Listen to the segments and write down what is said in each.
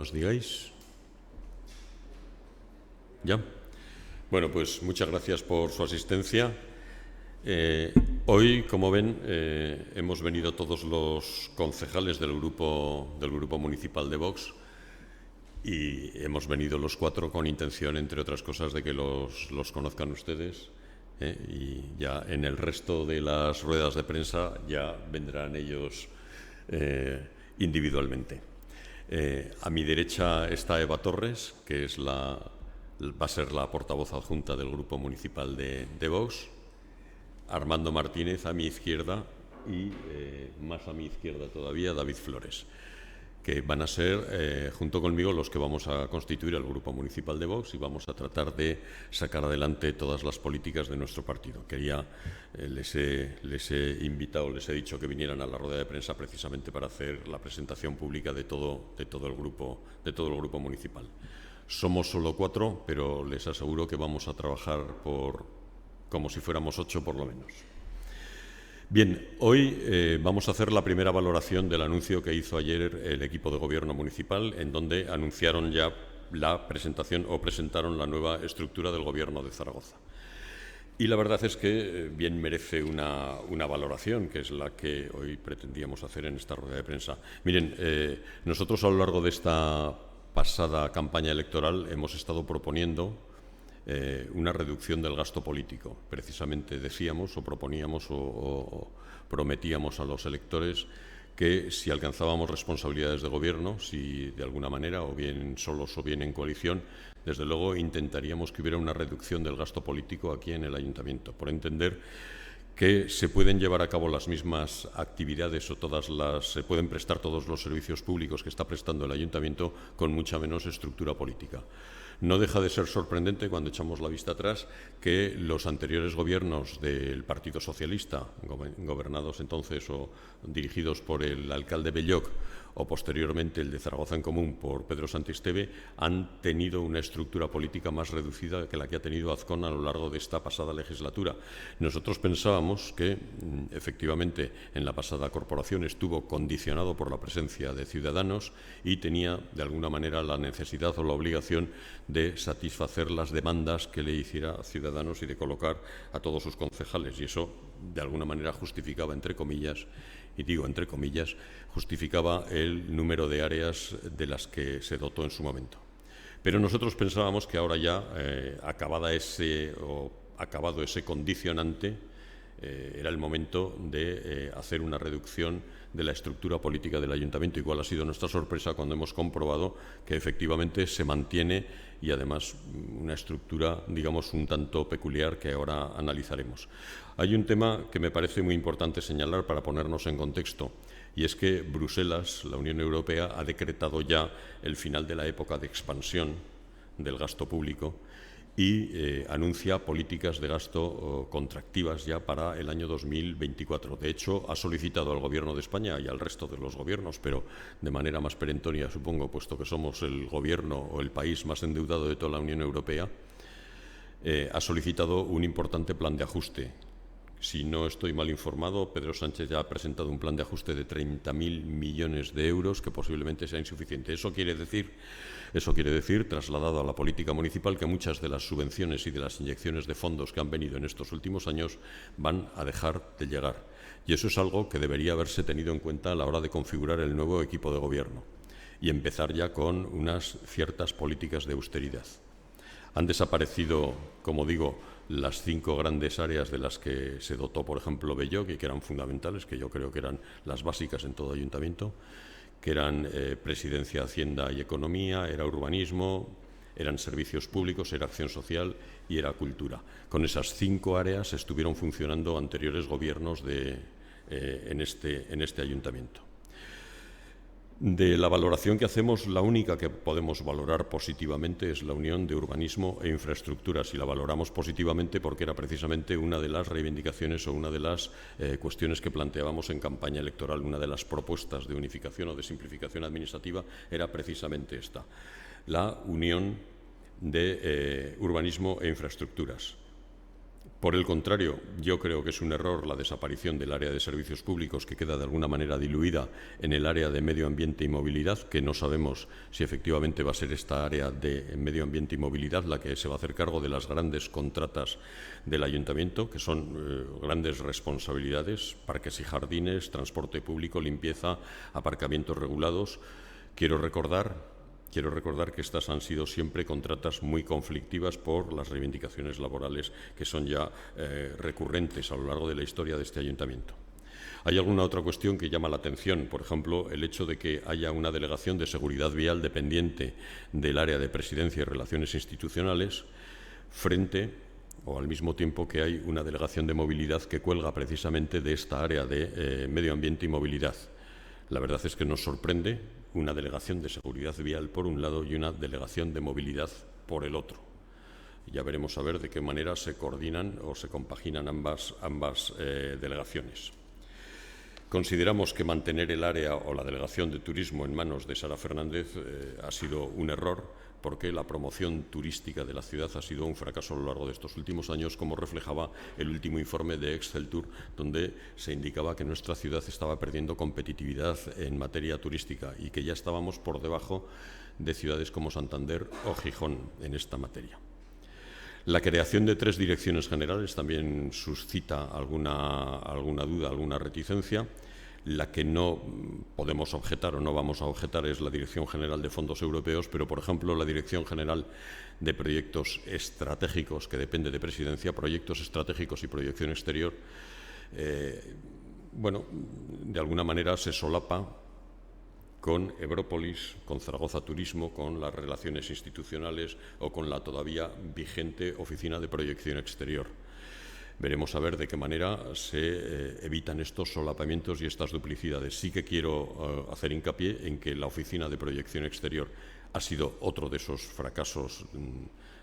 Os digáis. ¿Ya? Bueno, pues muchas gracias por su asistencia. Hoy, como ven, hemos venido todos los concejales del grupo municipal de Vox y hemos venido los cuatro con intención, entre otras cosas, de que los conozcan ustedes. Y ya en el resto de las ruedas de prensa ya vendrán ellos individualmente. A mi derecha está Eva Torres, que va a ser la portavoz adjunta del Grupo Municipal de Vox. Armando Martínez a mi izquierda y más a mi izquierda todavía David Flores, que van a ser, junto conmigo, los que vamos a constituir el Grupo Municipal de Vox y vamos a tratar de sacar adelante todas las políticas de nuestro partido. Les he invitado, les he dicho que vinieran a la rueda de prensa precisamente para hacer la presentación pública de todo el grupo municipal. Somos solo 4, pero les aseguro que vamos a trabajar como si fuéramos 8 por lo menos. Bien, hoy vamos a hacer la primera valoración del anuncio que hizo ayer el equipo de gobierno municipal, en donde anunciaron ya la presentación o presentaron la nueva estructura del gobierno de Zaragoza. Y la verdad es que bien merece una valoración, que es la que hoy pretendíamos hacer en esta rueda de prensa. Miren, nosotros a lo largo de esta pasada campaña electoral hemos estado proponiendo una reducción del gasto político. Precisamente decíamos o proponíamos o prometíamos a los electores que si alcanzábamos responsabilidades de gobierno, si de alguna manera, o bien solos o bien en coalición, desde luego intentaríamos que hubiera una reducción del gasto político aquí en el Ayuntamiento, por entender que se pueden llevar a cabo las mismas actividades o se pueden prestar todos los servicios públicos que está prestando el Ayuntamiento con mucha menos estructura política. No deja de ser sorprendente, cuando echamos la vista atrás, que los anteriores gobiernos del Partido Socialista, gobernados entonces o dirigidos por el alcalde Belloc, o posteriormente el de Zaragoza en Común por Pedro Santisteve, han tenido una estructura política más reducida que la que ha tenido Azcón a lo largo de esta pasada legislatura. Nosotros pensábamos que, efectivamente, en la pasada corporación estuvo condicionado por la presencia de Ciudadanos y tenía, de alguna manera, la necesidad o la obligación de satisfacer las demandas que le hiciera Ciudadanos y de colocar a todos sus concejales. Y eso, de alguna manera, justificaba, entre comillas, y digo entre comillas, justificaba el número de áreas de las que se dotó en su momento. Pero nosotros pensábamos que ahora ya, acabado ese condicionante, era el momento de hacer una reducción de la estructura política del Ayuntamiento. Igual ha sido nuestra sorpresa cuando hemos comprobado que efectivamente se mantiene y además una estructura, digamos, un tanto peculiar que ahora analizaremos. Hay un tema que me parece muy importante señalar para ponernos en contexto, y es que Bruselas, la Unión Europea, ha decretado ya el final de la época de expansión del gasto público y anuncia políticas de gasto contractivas ya para el año 2024. De hecho, ha solicitado al Gobierno de España y al resto de los gobiernos, pero de manera más perentoria, supongo, puesto que somos el gobierno o el país más endeudado de toda la Unión Europea, ha solicitado un importante plan de ajuste. Si no estoy mal informado, Pedro Sánchez ya ha presentado un plan de ajuste de 30.000 millones de euros, que posiblemente sea insuficiente. Eso quiere decir, trasladado a la política municipal, que muchas de las subvenciones y de las inyecciones de fondos que han venido en estos últimos años van a dejar de llegar. Y eso es algo que debería haberse tenido en cuenta a la hora de configurar el nuevo equipo de gobierno y empezar ya con unas ciertas políticas de austeridad. Han desaparecido, como digo, las 5 grandes áreas de las que se dotó, por ejemplo, Belloc, y que eran fundamentales, que yo creo que eran las básicas en todo ayuntamiento, que eran Presidencia, Hacienda y Economía, era urbanismo, eran servicios públicos, era acción social y era cultura. Con esas 5 áreas estuvieron funcionando anteriores gobiernos en este ayuntamiento. De la valoración que hacemos, la única que podemos valorar positivamente es la unión de urbanismo e infraestructuras, y la valoramos positivamente porque era precisamente una de las reivindicaciones o una de las cuestiones que planteábamos en campaña electoral. Una de las propuestas de unificación o de simplificación administrativa era precisamente esta, la unión de urbanismo e infraestructuras. Por el contrario, yo creo que es un error la desaparición del área de servicios públicos, que queda de alguna manera diluida en el área de medio ambiente y movilidad, que no sabemos si efectivamente va a ser esta área de medio ambiente y movilidad la que se va a hacer cargo de las grandes contratas del ayuntamiento, que son grandes responsabilidades: parques y jardines, transporte público, limpieza, aparcamientos regulados. Quiero recordar que estas han sido siempre contratas muy conflictivas por las reivindicaciones laborales que son ya recurrentes a lo largo de la historia de este ayuntamiento. Hay alguna otra cuestión que llama la atención, por ejemplo, el hecho de que haya una delegación de seguridad vial dependiente del área de presidencia y relaciones institucionales frente o al mismo tiempo que hay una delegación de movilidad que cuelga precisamente de esta área de medio ambiente y movilidad. La verdad es que nos sorprende una delegación de seguridad vial por un lado y una delegación de movilidad por el otro. Ya veremos a ver de qué manera se coordinan o se compaginan ambas delegaciones. Consideramos que mantener el área o la delegación de turismo en manos de Sara Fernández ha sido un error, porque la promoción turística de la ciudad ha sido un fracaso a lo largo de estos últimos años, como reflejaba el último informe de Exceltur, donde se indicaba que nuestra ciudad estaba perdiendo competitividad en materia turística y que ya estábamos por debajo de ciudades como Santander o Gijón en esta materia. La creación de 3 direcciones generales también suscita alguna duda, alguna reticencia. La que no podemos objetar o no vamos a objetar es la Dirección General de Fondos Europeos, pero, por ejemplo, la Dirección General de Proyectos Estratégicos, que depende de Presidencia, Proyectos Estratégicos y Proyección Exterior, de alguna manera se solapa con Ebrópolis, con Zaragoza Turismo, con las relaciones institucionales o con la todavía vigente Oficina de Proyección Exterior. Veremos a ver de qué manera se evitan estos solapamientos y estas duplicidades. Sí que quiero hacer hincapié en que la Oficina de Proyección Exterior ha sido otro de esos fracasos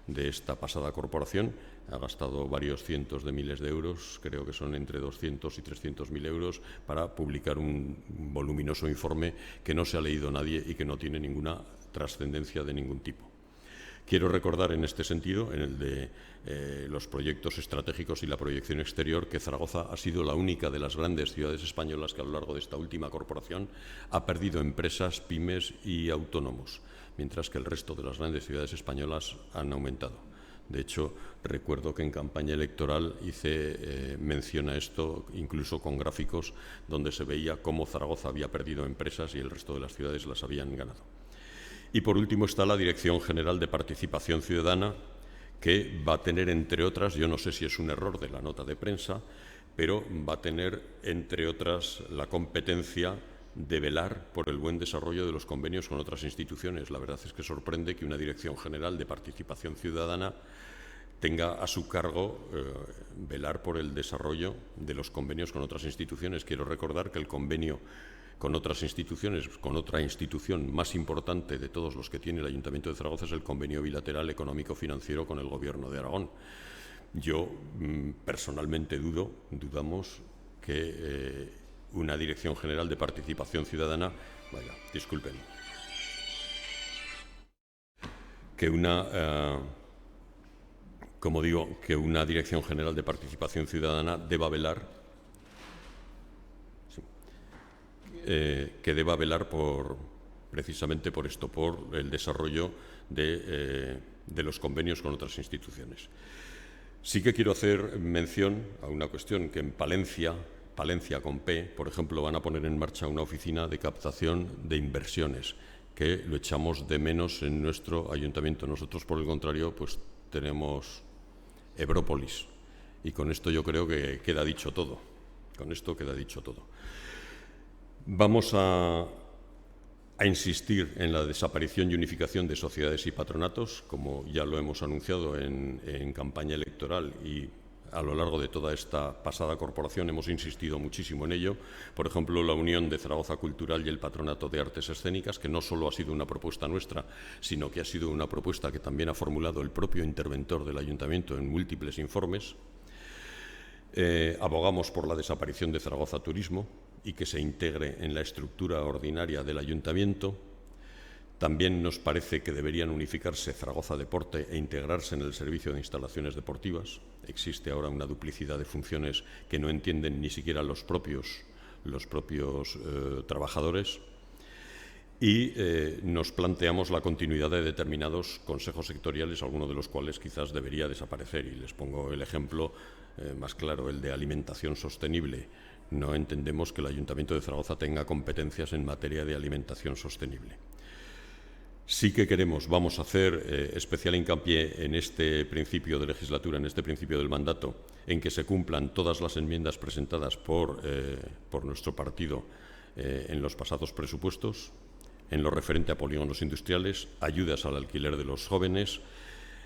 de esta pasada corporación. Ha gastado varios cientos de miles de euros, creo que son entre 200 y 300.000 euros, para publicar un voluminoso informe que no se ha leído nadie y que no tiene ninguna trascendencia de ningún tipo. Quiero recordar en este sentido, en el de los proyectos estratégicos y la proyección exterior, que Zaragoza ha sido la única de las grandes ciudades españolas que a lo largo de esta última corporación ha perdido empresas, pymes y autónomos, mientras que el resto de las grandes ciudades españolas han aumentado. De hecho, recuerdo que en campaña electoral hice mención a esto, incluso con gráficos donde se veía cómo Zaragoza había perdido empresas y el resto de las ciudades las habían ganado. Y por último está la Dirección General de Participación Ciudadana, que va a tener, entre otras, yo no sé si es un error de la nota de prensa, pero va a tener, entre otras, la competencia de velar por el buen desarrollo de los convenios con otras instituciones. La verdad es que sorprende que una Dirección General de Participación Ciudadana tenga a su cargo velar por el desarrollo de los convenios con otras instituciones. Quiero recordar que el convenio con otras instituciones, con otra institución más importante de todos los que tiene el Ayuntamiento de Zaragoza, es el convenio bilateral económico-financiero con el Gobierno de Aragón. Yo personalmente dudamos que una Dirección General de Participación Ciudadana, que una Dirección General de Participación Ciudadana deba velar precisamente por esto, por el desarrollo de los convenios con otras instituciones. Sí que quiero hacer mención a una cuestión: que en Palencia con P, por ejemplo, van a poner en marcha una oficina de captación de inversiones, que lo echamos de menos en nuestro ayuntamiento. Nosotros, por el contrario, pues tenemos Ebrópolis, y con esto yo creo que queda dicho todo. Con esto queda dicho todo. Vamos a insistir en la desaparición y unificación de sociedades y patronatos, como ya lo hemos anunciado en campaña electoral, y a lo largo de toda esta pasada corporación hemos insistido muchísimo en ello. Por ejemplo, la unión de Zaragoza Cultural y el Patronato de Artes Escénicas, que no solo ha sido una propuesta nuestra, sino que ha sido una propuesta que también ha formulado el propio interventor del Ayuntamiento en múltiples informes. Abogamos por la desaparición de Zaragoza Turismo y que se integre en la estructura ordinaria del Ayuntamiento. También nos parece que deberían unificarse Zaragoza Deporte e integrarse en el servicio de instalaciones deportivas. Existe ahora una duplicidad de funciones que no entienden ni siquiera los propios trabajadores. Y nos planteamos la continuidad de determinados consejos sectoriales, algunos de los cuales quizás debería desaparecer. Y les pongo el ejemplo más claro, el de alimentación sostenible. No entendemos que el Ayuntamiento de Zaragoza tenga competencias en materia de alimentación sostenible. Sí que vamos a hacer especial hincapié en este principio de legislatura, en este principio del mandato, en que se cumplan todas las enmiendas presentadas por nuestro partido en los pasados presupuestos, en lo referente a polígonos industriales, ayudas al alquiler de los jóvenes,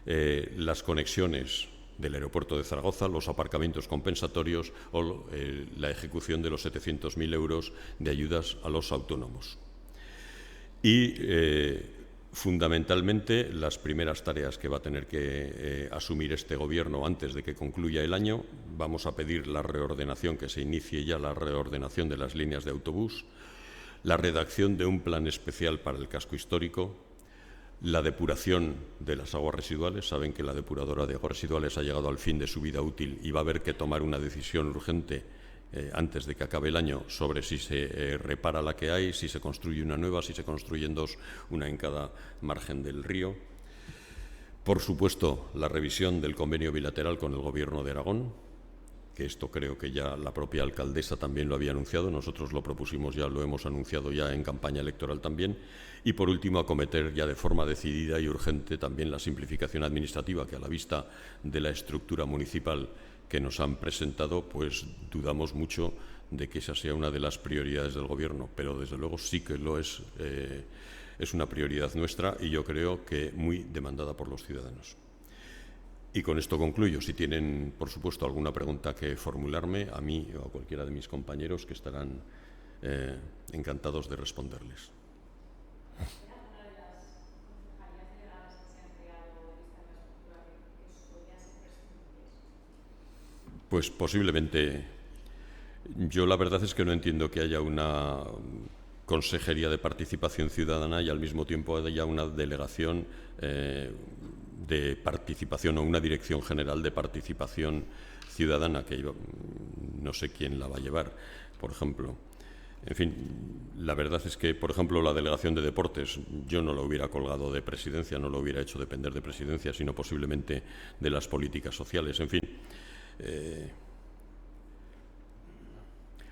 las conexiones del aeropuerto de Zaragoza, los aparcamientos compensatorios o la ejecución de los 700.000 euros de ayudas a los autónomos. Y fundamentalmente, las primeras tareas que va a tener que asumir este Gobierno antes de que concluya el año, vamos a pedir la reordenación, que se inicie ya la reordenación de las líneas de autobús, la redacción de un plan especial para el casco histórico, la depuración de las aguas residuales. Saben que la depuradora de aguas residuales ha llegado al fin de su vida útil y va a haber que tomar una decisión urgente antes de que acabe el año sobre si se repara la que hay, si se construye una nueva, si se construyen dos, una en cada margen del río. Por supuesto, la revisión del convenio bilateral con el Gobierno de Aragón, que esto creo que ya la propia alcaldesa también lo había anunciado, nosotros lo propusimos ya, lo hemos anunciado ya en campaña electoral también, y por último acometer ya de forma decidida y urgente también la simplificación administrativa, que a la vista de la estructura municipal que nos han presentado, pues dudamos mucho de que esa sea una de las prioridades del Gobierno, pero desde luego sí que lo es una prioridad nuestra y yo creo que muy demandada por los ciudadanos. Y con esto concluyo. Si tienen, por supuesto, alguna pregunta que formularme, a mí o a cualquiera de mis compañeros, que estarán encantados de responderles. Pues posiblemente. Yo la verdad es que no entiendo que haya una Consejería de Participación Ciudadana y al mismo tiempo haya una delegación de participación o una Dirección General de Participación Ciudadana, que no sé quién la va a llevar, por ejemplo. En fin, la verdad es que, por ejemplo, la Delegación de Deportes, yo no lo hubiera colgado de Presidencia, no lo hubiera hecho depender de Presidencia, sino posiblemente de las políticas sociales. En fin,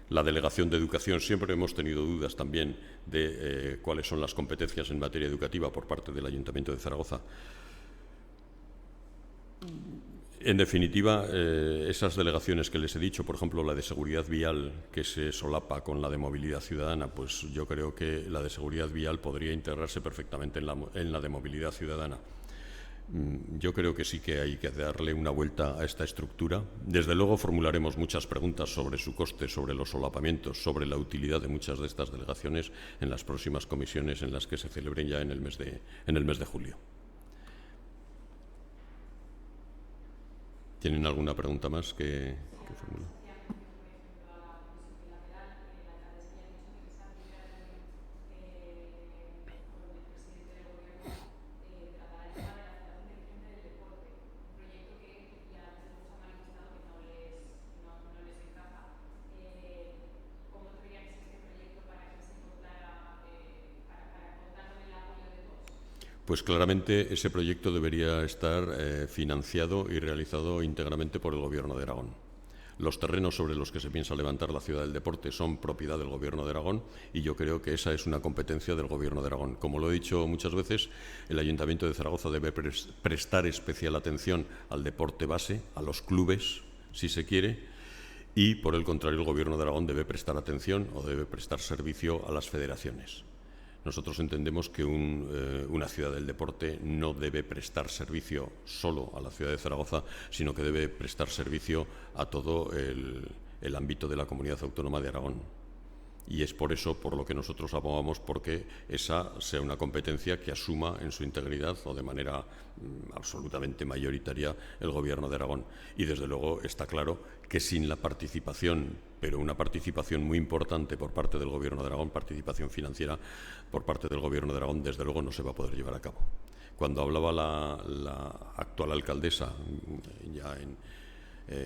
la Delegación de Educación, siempre hemos tenido dudas también de cuáles son las competencias en materia educativa por parte del Ayuntamiento de Zaragoza. En definitiva, esas delegaciones que les he dicho, por ejemplo, la de seguridad vial, que se solapa con la de movilidad ciudadana, pues yo creo que la de seguridad vial podría integrarse perfectamente en la de movilidad ciudadana. Yo creo que sí que hay que darle una vuelta a esta estructura. Desde luego formularemos muchas preguntas sobre su coste, sobre los solapamientos, sobre la utilidad de muchas de estas delegaciones en las próximas comisiones en las que se celebren ya en el mes de julio. ¿Tienen alguna pregunta más que formular? Pues claramente ese proyecto debería estar financiado y realizado íntegramente por el Gobierno de Aragón. Los terrenos sobre los que se piensa levantar la ciudad del deporte son propiedad del Gobierno de Aragón y yo creo que esa es una competencia del Gobierno de Aragón. Como lo he dicho muchas veces, el Ayuntamiento de Zaragoza debe prestar especial atención al deporte base, a los clubes, si se quiere, y por el contrario el Gobierno de Aragón debe prestar atención o debe prestar servicio a las federaciones. Nosotros entendemos que una ciudad del deporte no debe prestar servicio solo a la ciudad de Zaragoza, sino que debe prestar servicio a todo el ámbito de la Comunidad Autónoma de Aragón. y es por eso por lo que nosotros abogamos porque esa sea una competencia que asuma en su integridad o de manera absolutamente mayoritaria el Gobierno de Aragón. Y desde luego está claro que sin la participación, pero una participación muy importante por parte del Gobierno de Aragón, participación financiera por parte del Gobierno de Aragón, desde luego no se va a poder llevar a cabo. Cuando hablaba la actual alcaldesa, ya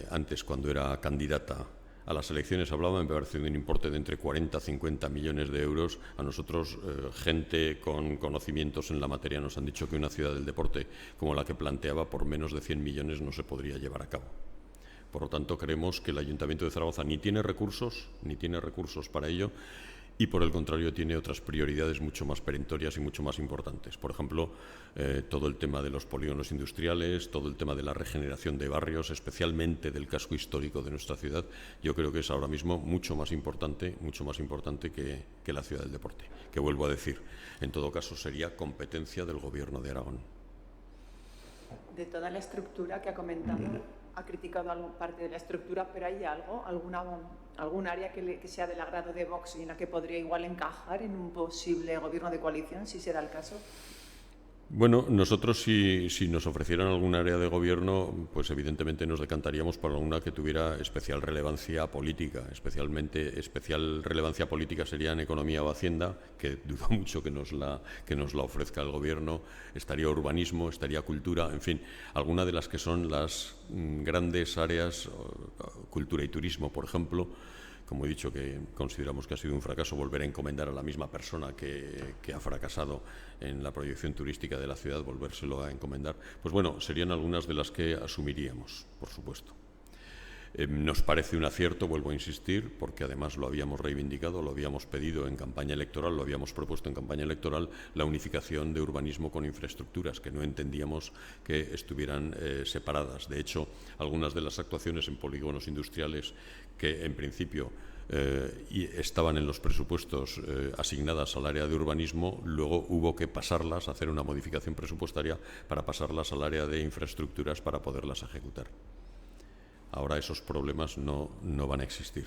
antes cuando era candidata a las elecciones, hablaba, me parece, de un importe de entre 40 y 50 millones de euros. A nosotros, gente con conocimientos en la materia, nos han dicho que una ciudad del deporte como la que planteaba, por menos de 100 millones no se podría llevar a cabo. Por lo tanto, creemos que el Ayuntamiento de Zaragoza ni tiene recursos para ello, y por el contrario tiene otras prioridades mucho más perentorias y mucho más importantes. Por ejemplo, todo el tema de los polígonos industriales, todo el tema de la regeneración de barrios, especialmente del casco histórico de nuestra ciudad, yo creo que es ahora mismo mucho más importante que la ciudad del deporte, que vuelvo a decir, en todo caso sería competencia del Gobierno de Aragón. De toda la estructura que ha comentado, ha criticado parte de la estructura, pero ¿hay algún área que sea del agrado de Vox y en la que podría igual encajar en un posible gobierno de coalición, si se da el caso? Bueno, nosotros si nos ofrecieran algún área de gobierno, pues evidentemente nos decantaríamos por alguna que tuviera especial relevancia política. Especial relevancia política sería en economía o hacienda, que dudo mucho que nos la ofrezca el gobierno. Estaría urbanismo, estaría cultura, en fin, alguna de las que son las grandes áreas, cultura y turismo, por ejemplo. Como he dicho, que consideramos que ha sido un fracaso volver a encomendar a la misma persona que ha fracasado en la proyección turística de la ciudad, volvérselo a encomendar. Pues bueno, serían algunas de las que asumiríamos, por supuesto. Nos parece un acierto, vuelvo a insistir, porque además lo habíamos reivindicado, lo habíamos pedido en campaña electoral, lo habíamos propuesto en campaña electoral, la unificación de urbanismo con infraestructuras, que no entendíamos que estuvieran separadas. De hecho, algunas de las actuaciones en polígonos industriales que en principio estaban en los presupuestos asignadas al área de urbanismo, luego hubo que pasarlas, hacer una modificación presupuestaria para pasarlas al área de infraestructuras para poderlas ejecutar. Ahora esos problemas no van a existir.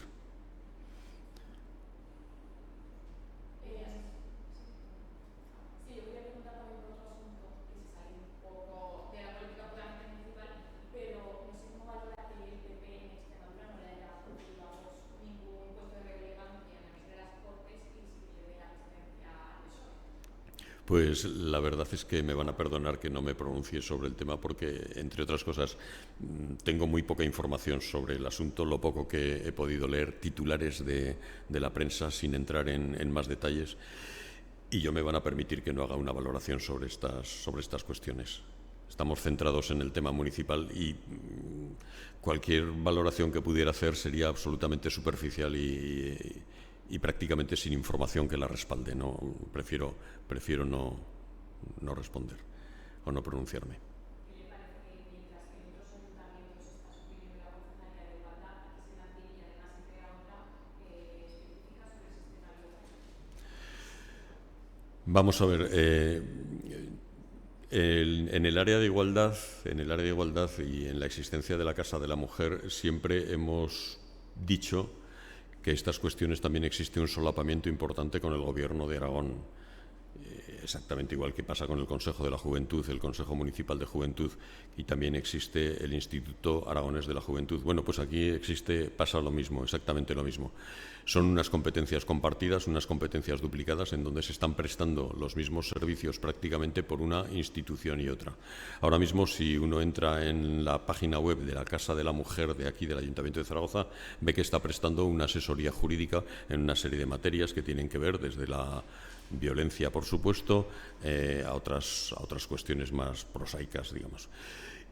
Pues la verdad es que me van a perdonar que no me pronuncie sobre el tema porque, entre otras cosas, tengo muy poca información sobre el asunto, lo poco que he podido leer, titulares de la prensa sin entrar en más detalles, y yo me van a permitir que no haga una valoración sobre estas cuestiones. Estamos centrados en el tema municipal y cualquier valoración que pudiera hacer sería absolutamente superficial y prácticamente sin información que la respalde. No, prefiero no responder o no pronunciarme. ¿Qué le parece que mientras que en otros ayuntamientos está suprimiendo la concejalía de igualdad, aquí se mantiene y además se crea otra específica sobre el sistema de igualdad? Vamos a ver. En el área de igualdad y en la existencia de la Casa de la Mujer siempre hemos dicho que estas cuestiones también existe un solapamiento importante con el Gobierno de Aragón. Exactamente igual que pasa con el Consejo de la Juventud, el Consejo Municipal de Juventud, y también existe el Instituto Aragonés de la Juventud. Bueno, pues aquí pasa lo mismo, exactamente lo mismo. Son unas competencias compartidas, unas competencias duplicadas, en donde se están prestando los mismos servicios prácticamente por una institución y otra. Ahora mismo, si uno entra en la página web de la Casa de la Mujer de aquí, del Ayuntamiento de Zaragoza, ve que está prestando una asesoría jurídica en una serie de materias que tienen que ver desde la violencia, por supuesto, a otras cuestiones más prosaicas, digamos.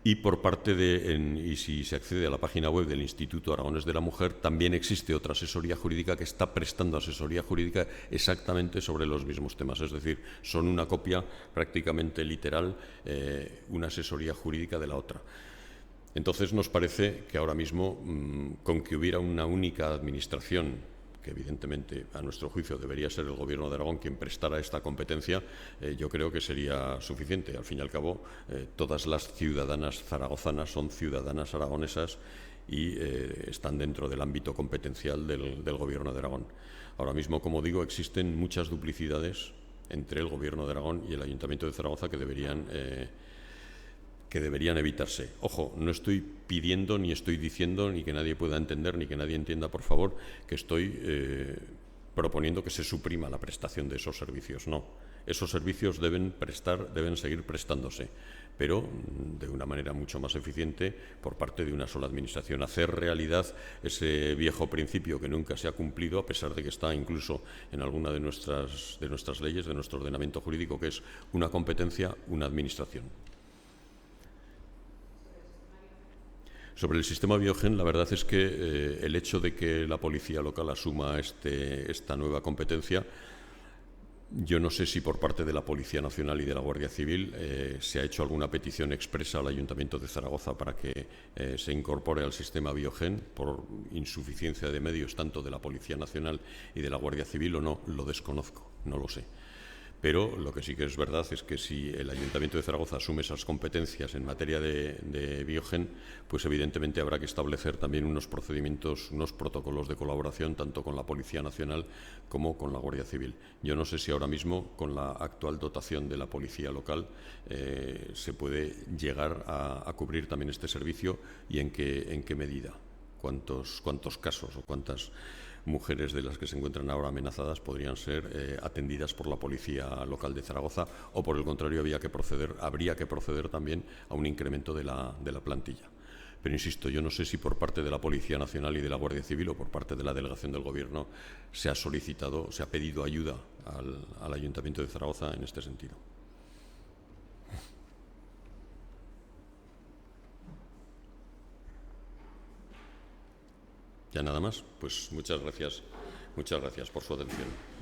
Y por parte y si se accede a la página web del Instituto Aragonés de la Mujer, también existe otra asesoría jurídica que está prestando asesoría jurídica exactamente sobre los mismos temas. Es decir, son una copia prácticamente literal, una asesoría jurídica de la otra. Entonces nos parece que ahora mismo, con que hubiera una única administración, que evidentemente a nuestro juicio debería ser el Gobierno de Aragón quien prestara esta competencia, yo creo que sería suficiente. Al fin y al cabo, todas las ciudadanas zaragozanas son ciudadanas aragonesas y están dentro del ámbito competencial del Gobierno de Aragón. Ahora mismo, como digo, existen muchas duplicidades entre el Gobierno de Aragón y el Ayuntamiento de Zaragoza que deberían evitarse. Ojo, no estoy pidiendo, ni estoy diciendo, ni que nadie pueda entender, ni que nadie entienda, por favor, que estoy proponiendo que se suprima la prestación de esos servicios. No, esos servicios deben seguir prestándose, pero de una manera mucho más eficiente por parte de una sola administración. Hacer realidad ese viejo principio que nunca se ha cumplido, a pesar de que está incluso en alguna de nuestras leyes, de nuestro ordenamiento jurídico, que es una competencia, una administración. Sobre el sistema Biogen, la verdad es que el hecho de que la policía local asuma esta nueva competencia, yo no sé si por parte de la Policía Nacional y de la Guardia Civil se ha hecho alguna petición expresa al Ayuntamiento de Zaragoza para que se incorpore al sistema Biogen por insuficiencia de medios tanto de la Policía Nacional y de la Guardia Civil, o no, lo desconozco, no lo sé. Pero lo que sí que es verdad es que si el Ayuntamiento de Zaragoza asume esas competencias en materia de Biogen, pues evidentemente habrá que establecer también unos procedimientos, unos protocolos de colaboración tanto con la Policía Nacional como con la Guardia Civil. Yo no sé si ahora mismo, con la actual dotación de la policía local, se puede llegar a cubrir también este servicio y en qué medida, cuántos casos o cuántas mujeres de las que se encuentran ahora amenazadas podrían ser atendidas por la Policía Local de Zaragoza, o por el contrario habría que proceder también a un incremento de la plantilla. Pero insisto, yo no sé si por parte de la Policía Nacional y de la Guardia Civil o por parte de la delegación del Gobierno se ha pedido ayuda al Ayuntamiento de Zaragoza en este sentido. Ya nada más, pues muchas gracias por su atención.